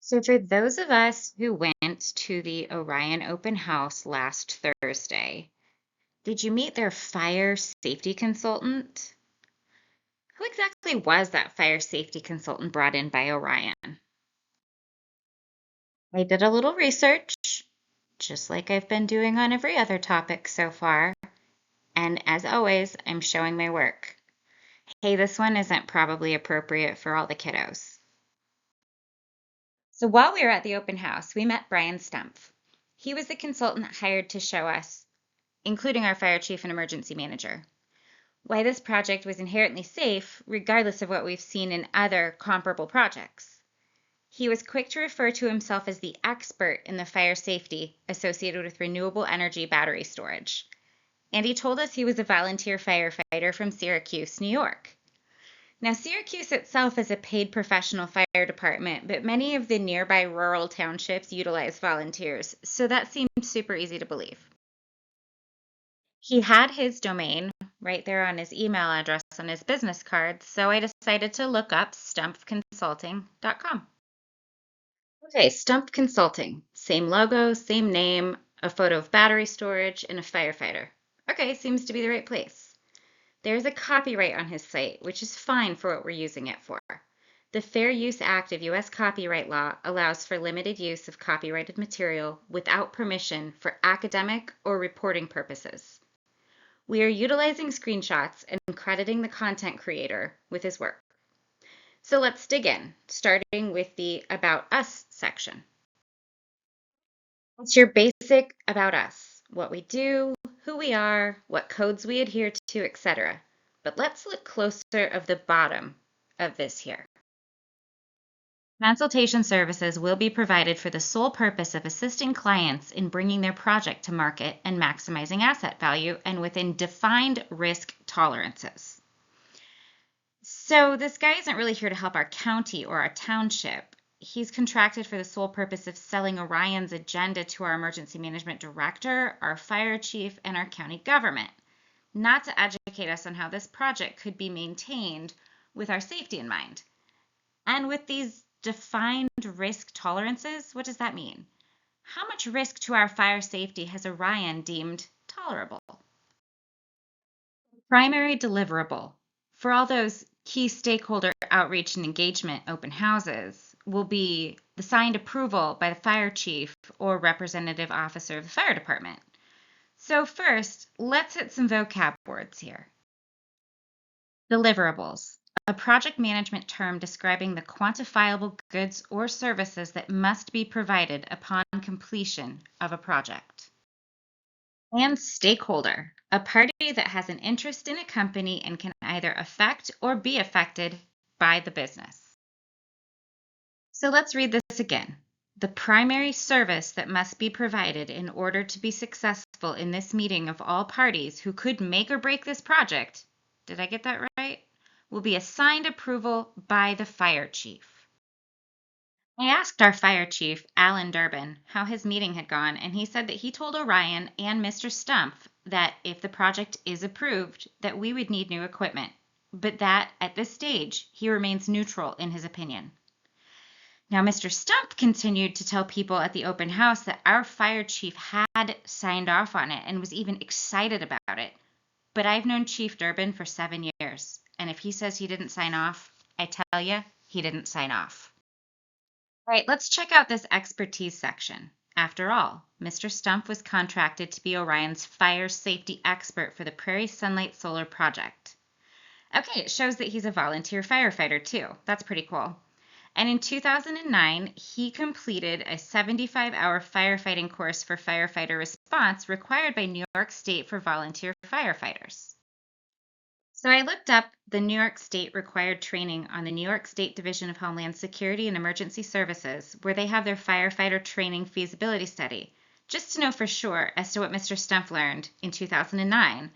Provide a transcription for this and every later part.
So, for those of us who went to the Orion open house last Thursday, did you meet their fire safety consultant? Who exactly was that fire safety consultant brought in by Orion? I did a little research, just like I've been doing on every other topic so far. And as always, I'm showing my work. Hey, this one isn't probably appropriate for all the kiddos. So while we were at the open house, we met Brian Stumpf. He was the consultant hired to show us, including our fire chief and emergency manager, why this project was inherently safe, regardless of what we've seen in other comparable projects. He was quick to refer to himself as the expert in the fire safety associated with renewable energy battery storage. And he told us he was a volunteer firefighter from Syracuse, New York. Now, Syracuse itself is a paid professional fire department, but many of the nearby rural townships utilize volunteers, so that seemed super easy to believe. He had his domain right there on his email address on his business card, so I decided to look up stumpconsulting.com. Okay, Stump Consulting. Same logo, same name, a photo of battery storage, and a firefighter. Okay, seems to be the right place. There's a copyright on his site, which is fine for what we're using it for. The Fair Use Act of U.S. copyright law allows for limited use of copyrighted material without permission for academic or reporting purposes. We are utilizing screenshots and crediting the content creator with his work. So let's dig in, starting with the About Us section. It's your basic About Us, what we do, who we are, what codes we adhere to, etc. But let's look closer of the bottom of this here. Consultation services will be provided for the sole purpose of assisting clients in bringing their project to market and maximizing asset value and within defined risk tolerances. So this guy isn't really here to help our county or our township. He's contracted for the sole purpose of selling Orion's agenda to our emergency management director, our fire chief, and our county government, not to educate us on how this project could be maintained with our safety in mind. And with these defined risk tolerances, what does that mean? How much risk to our fire safety has Orion deemed tolerable? Primary deliverable for all those key stakeholder outreach and engagement open houses will be the signed approval by the fire chief or representative officer of the fire department. So first, let's hit some vocab words here. Deliverables, a project management term describing the quantifiable goods or services that must be provided upon completion of a project. And stakeholder, a party that has an interest in a company and can either affect or be affected by the business. So let's read this again. The primary service that must be provided in order to be successful in this meeting of all parties who could make or break this project, did I get that right? Will be assigned approval by the fire chief. I asked our fire chief, Alan Durbin, how his meeting had gone, and he said that he told Orion and Mr. Stumpf that if the project is approved, that we would need new equipment, but that at this stage, he remains neutral in his opinion. Now, Mr. Stumpf continued to tell people at the open house that our fire chief had signed off on it and was even excited about it. But I've known Chief Durbin for 7 years, and if he says he didn't sign off, I tell you, he didn't sign off. All right, let's check out this expertise section. After all, Mr. Stumpf was contracted to be Orion's fire safety expert for the Prairie Sunlight Solar Project. Okay, it shows that he's a volunteer firefighter too. That's pretty cool. And in 2009, he completed a 75-hour firefighting course for firefighter response required by New York State for volunteer firefighters. So I looked up the New York State required training on the New York State Division of Homeland Security and Emergency Services, where they have their firefighter training feasibility study, just to know for sure as to what Mr. Stumpf learned in 2009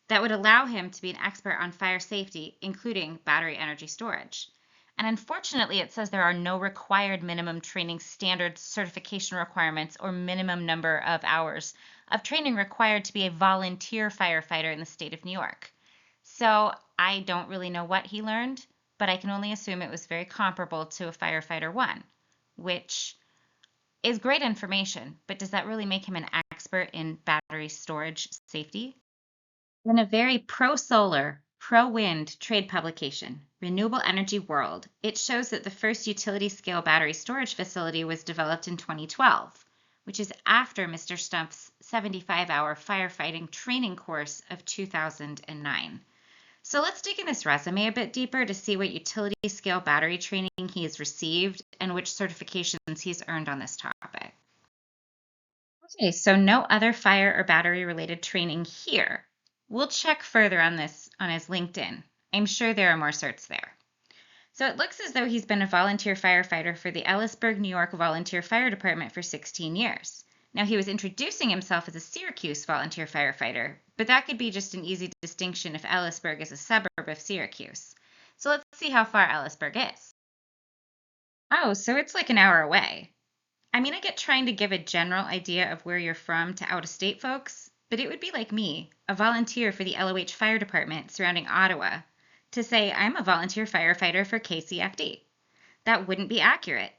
that would allow him to be an expert on fire safety, including battery energy storage. And unfortunately, it says there are no required minimum training standards, certification requirements, or minimum number of hours of training required to be a volunteer firefighter in the state of New York. So I don't really know what he learned, but I can only assume it was very comparable to a firefighter 1, which is great information, but does that really make him an expert in battery storage safety? In a very pro-solar, pro-wind trade publication, Renewable Energy World, it shows that the first utility-scale battery storage facility was developed in 2012, which is after Mr. Stumpf's 75-hour firefighting training course of 2009. So let's dig in this resume a bit deeper to see what utility-scale battery training he has received and which certifications he's earned on this topic. Okay, so no other fire or battery-related training here. We'll check further on this on his LinkedIn. I'm sure there are more certs there. So it looks as though he's been a volunteer firefighter for the Ellisburg, New York Volunteer Fire Department for 16 years. Now, he was introducing himself as a Syracuse volunteer firefighter, but that could be just an easy distinction if Ellisburg is a suburb of Syracuse. So let's see how far Ellisburg is. Oh, so it's like an hour away. I mean, I get trying to give a general idea of where you're from to out-of-state folks, but it would be like me, a volunteer for the LOH Fire Department surrounding Ottawa, to say I'm a volunteer firefighter for KCFD. That wouldn't be accurate.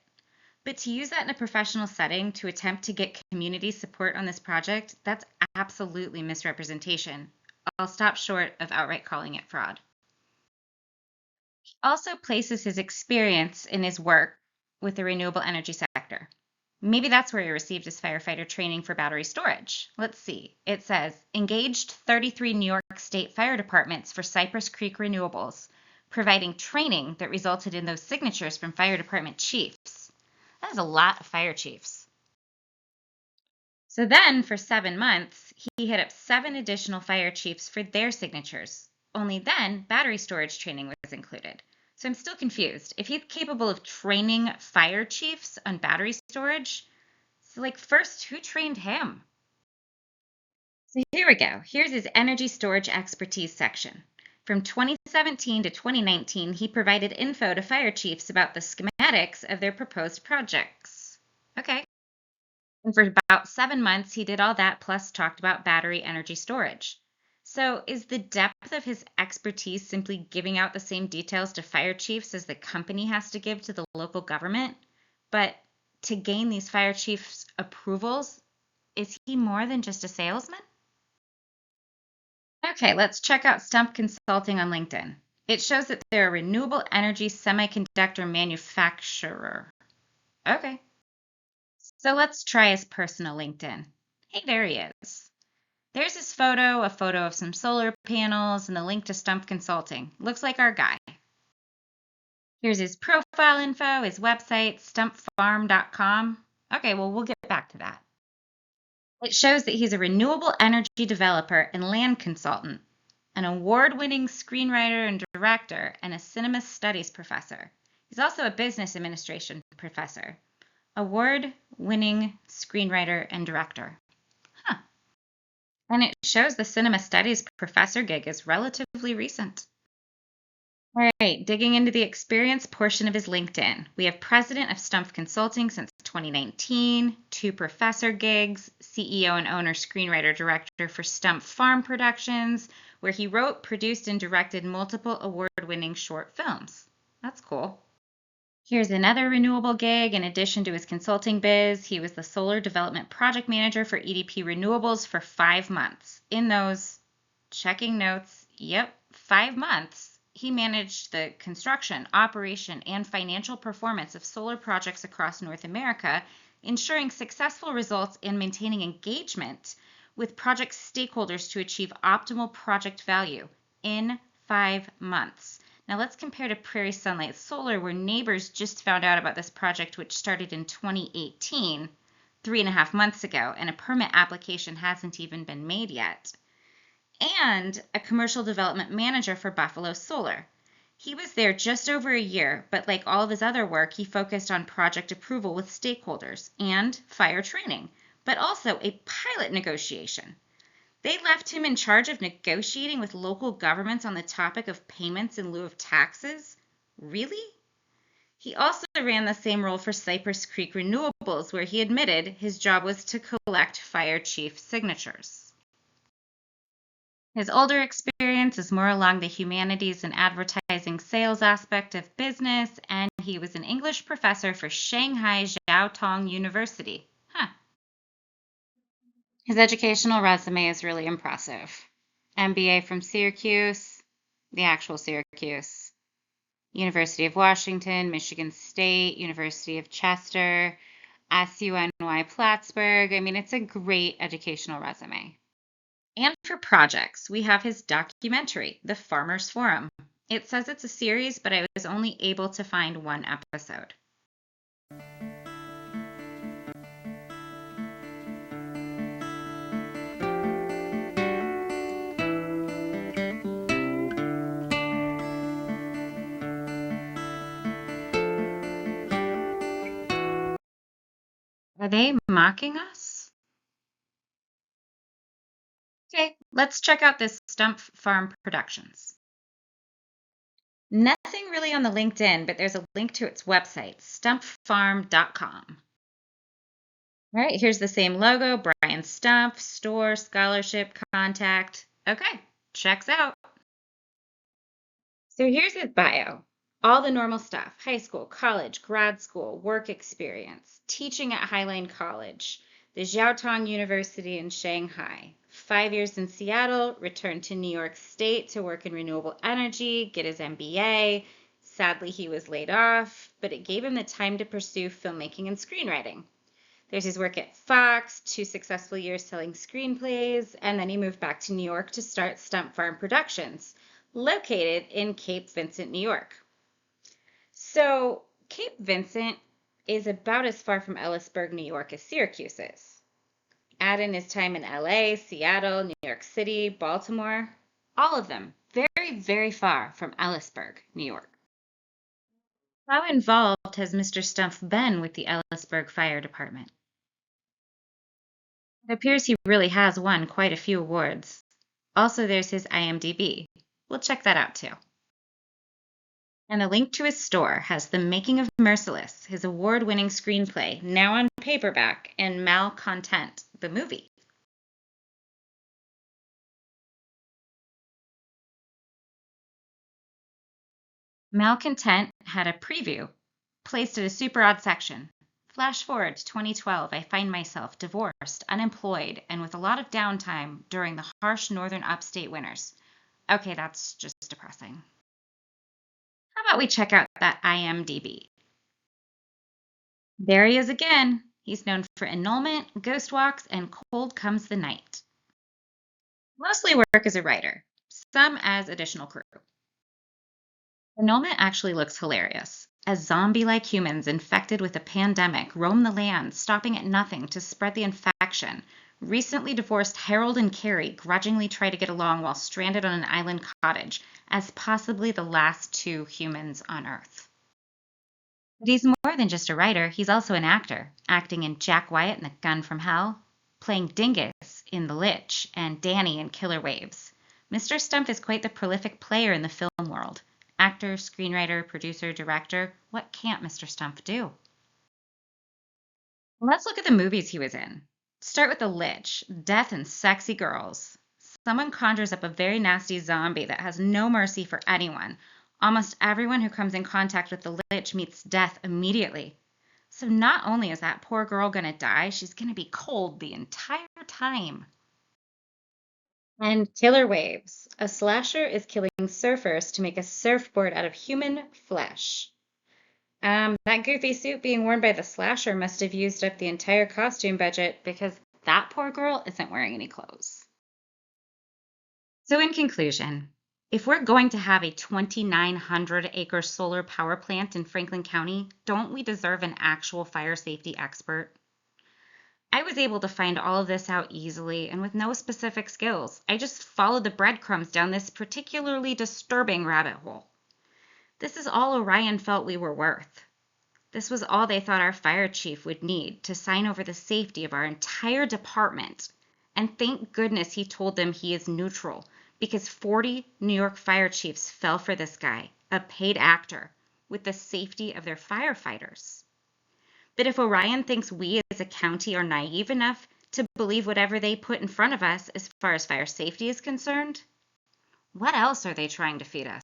But to use that in a professional setting to attempt to get community support on this project, that's absolutely misrepresentation. I'll stop short of outright calling it fraud. He also places his experience in his work with the renewable energy sector. Maybe that's where he received his firefighter training for battery storage. Let's see. It says, engaged 33 New York State fire departments for Cypress Creek Renewables, providing training that resulted in those signatures from fire department chiefs. That is a lot of fire chiefs. So then, for 7 months, he hit up 7 additional fire chiefs for their signatures. Only then, battery storage training was included. So I'm still confused. If he's capable of training fire chiefs on battery storage, so first, who trained him? So here we go. Here's his energy storage expertise section. From 2017 to 2019, he provided info to fire chiefs about the schematics of their proposed projects. Okay. And for about 7 months, he did all that, plus talked about battery energy storage. So is the depth of his expertise simply giving out the same details to fire chiefs as the company has to give to the local government? But to gain these fire chiefs' approvals, is he more than just a salesman? Okay, let's check out Stump Consulting on LinkedIn. It shows that they're a renewable energy semiconductor manufacturer. Okay. So let's try his personal LinkedIn. Hey, there he is. There's his photo, a photo of some solar panels, and the link to Stump Consulting. Looks like our guy. Here's his profile info, his website, stumpfarm.com. Okay, well, we'll get back to that. It shows that he's a renewable energy developer and land consultant, an award-winning screenwriter and director, and a cinema studies professor. He's also a business administration professor. Award-winning screenwriter and director. Huh. And it shows the cinema studies professor gig is relatively recent. All right, digging into the experience portion of his LinkedIn. We have president of Stump Consulting since 2019, 2 professor gigs, CEO and owner, screenwriter, director for Stump Farm Productions, where he wrote, produced, and directed multiple award-winning short films. That's cool. Here's another renewable gig. In addition to his consulting biz, he was the solar development project manager for EDP Renewables for 5 months. In those, checking notes, 5 months, he managed the construction, operation, and financial performance of solar projects across North America, ensuring successful results and maintaining engagement with project stakeholders to achieve optimal project value in 5 months. Now let's compare to Prairie Sunlight Solar, where neighbors just found out about this project, which started in 2018, 3.5 months ago, and a permit application hasn't even been made yet. And a commercial development manager for Buffalo Solar. He was there just over a year, but like all of his other work, he focused on project approval with stakeholders and fire training, but also a pilot negotiation. They left him in charge of negotiating with local governments on the topic of payments in lieu of taxes? Really? He also ran the same role for Cypress Creek Renewables, where he admitted his job was to collect fire chief signatures. His older experience is more along the humanities and advertising sales aspect of business, and he was an English professor for Shanghai Jiaotong University. Huh. His educational resume is really impressive. MBA from Syracuse, the actual Syracuse, University of Washington, Michigan State, University of Chester, SUNY Plattsburgh. I mean, it's a great educational resume. And for projects, we have his documentary, The Farmers Forum. It says it's a series, but I was only able to find one episode. Are they mocking us? Okay, let's check out this Stump Farm Productions. Nothing really on the LinkedIn, but there's a link to its website, stumpfarm.com. All right, here's the same logo, Brian Stump, store, scholarship, contact. Okay, checks out. So here's his bio. All the normal stuff: high school, college, grad school, work experience, teaching at Highline College, the Jiaotong University in Shanghai, 5 years in Seattle, returned to New York State to work in renewable energy, get his MBA. Sadly, he was laid off, but it gave him the time to pursue filmmaking and screenwriting. There's his work at Fox, 2 successful years selling screenplays, and then he moved back to New York to start Stump Farm Productions, located in Cape Vincent, New York. So Cape Vincent is about as far from Ellisburg, New York as Syracuse is. Add in his time in LA, Seattle, New York City, Baltimore, all of them very, very far from Ellisburg, New York. How involved has Mr. Stump been with the Ellisburg Fire Department? It appears he really has won quite a few awards. Also, there's his IMDb. We'll check that out too. And a link to his store has The Making of Merciless, his award-winning screenplay, now on paperback, and Malcontent, the movie. Malcontent had a preview placed at a super odd section. Flash forward to 2012, I find myself divorced, unemployed, and with a lot of downtime during the harsh northern upstate winters. Okay, that's just depressing. How about we check out that IMDb? There he is again. He's known for Annulment, Ghost Walks, and Cold Comes the Night. Mostly work as a writer, some as additional crew. Annulment actually looks hilarious, as zombie-like humans infected with a pandemic roam the land, stopping at nothing to spread the infection. Recently divorced Harold and Carrie grudgingly try to get along while stranded on an island cottage, as possibly the last 2 humans on Earth. But he's more than just a writer, he's also an actor, acting in Jack Wyatt in The Gun from Hell, playing Dingus in The Lich, and Danny in Killer Waves. Mr. Stump is quite the prolific player in the film world. Actor, screenwriter, producer, director. What can't Mr. Stump do? Let's look at the movies he was in. Start with The Lich, Death and Sexy Girls. Someone conjures up a very nasty zombie that has no mercy for anyone. Almost everyone who comes in contact with the Lich meets death immediately. So not only is that poor girl gonna die, she's gonna be cold the entire time. And Killer Waves. A slasher is killing surfers to make a surfboard out of human flesh. That goofy suit being worn by the slasher must have used up the entire costume budget because that poor girl isn't wearing any clothes. So in conclusion, if we're going to have a 2,900-acre solar power plant in Franklin County, don't we deserve an actual fire safety expert? I was able to find all of this out easily and with no specific skills. I just followed the breadcrumbs down this particularly disturbing rabbit hole. This is all Orion felt we were worth. This was all they thought our fire chief would need to sign over the safety of our entire department. And thank goodness he told them he is neutral, because 40 New York fire chiefs fell for this guy, a paid actor, with the safety of their firefighters. But if Orion thinks we as a county are naive enough to believe whatever they put in front of us as far as fire safety is concerned, what else are they trying to feed us?